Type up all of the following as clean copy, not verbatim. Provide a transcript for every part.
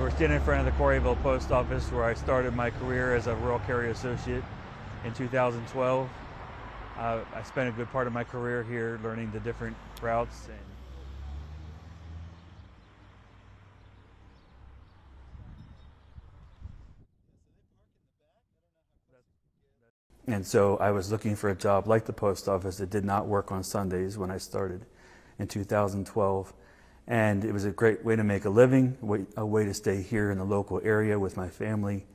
We're standing in front of the Quarryville Post Office where I started my career as a rural carrier associate in 2012. I spent a good part of my career here learning the different routes. And so I was looking for a job like the post office. It did not work on Sundays when I started in 2012. And it was a great way to make a living, a way to stay here in the local area with my family,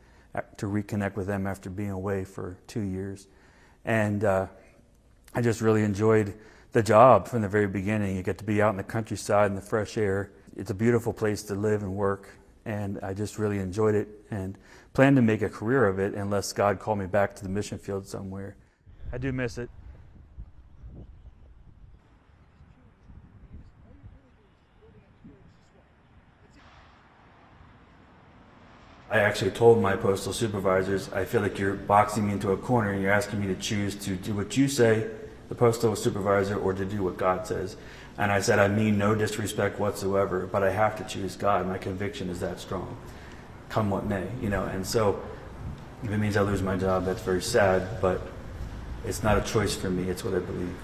to reconnect with them after being away for 2 years. And I just really enjoyed the job from the very beginning. You get to be out in the countryside in the fresh air. It's a beautiful place to live and work, and I just really enjoyed it and planned to make a career of it unless God called me back to the mission field somewhere. I do miss it. I actually told my postal supervisors, I feel like you're boxing me into a corner and you're asking me to choose to do what you say, the postal supervisor, or to do what God says. And I said, I mean no disrespect whatsoever, but I have to choose God. My conviction is that strong, come what may, you know. And so if it means I lose my job, that's very sad, but it's not a choice for me, it's what I believe.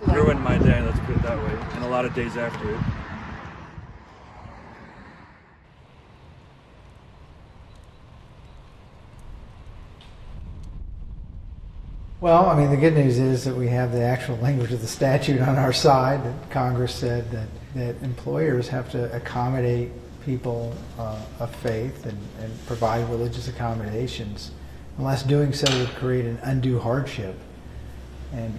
Ruined my day, let's put it that way, and a lot of days after it. Well, I mean, the good news is that we have the actual language of the statute on our side. That Congress said that employers have to accommodate people of faith and provide religious accommodations, unless doing so would create an undue hardship.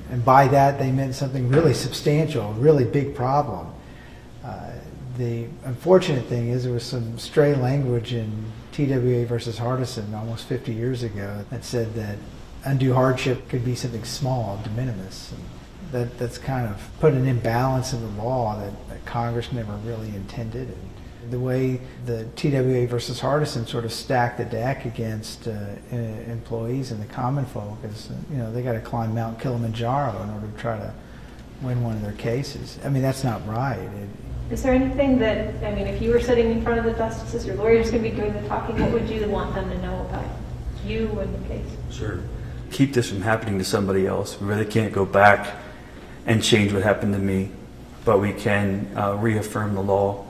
And by that, they meant something really substantial, a really big problem. The unfortunate thing is there was some stray language in TWA versus Hardison almost 50 years ago that said that undue hardship could be something small, de minimis. And that's kind of put an imbalance in the law that Congress never really intended. And the way the TWA versus Hardison sort of stacked the deck against employees and the common folk is, you know, they got to climb Mount Kilimanjaro in order to try to win one of their cases. I mean, that's not right. Is there anything that, I mean, if you were sitting in front of the justices, your lawyer's going to be doing the talking, what would you want them to know about you and the case? Sure. Keep this from happening to somebody else. We really can't go back and change what happened to me, but we can reaffirm the law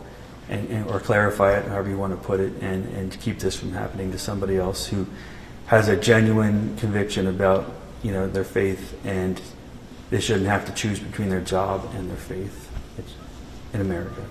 or clarify it, however you want to put it, and keep this from happening to somebody else who has a genuine conviction about, you know, their faith, and they shouldn't have to choose between their job and their faith in America.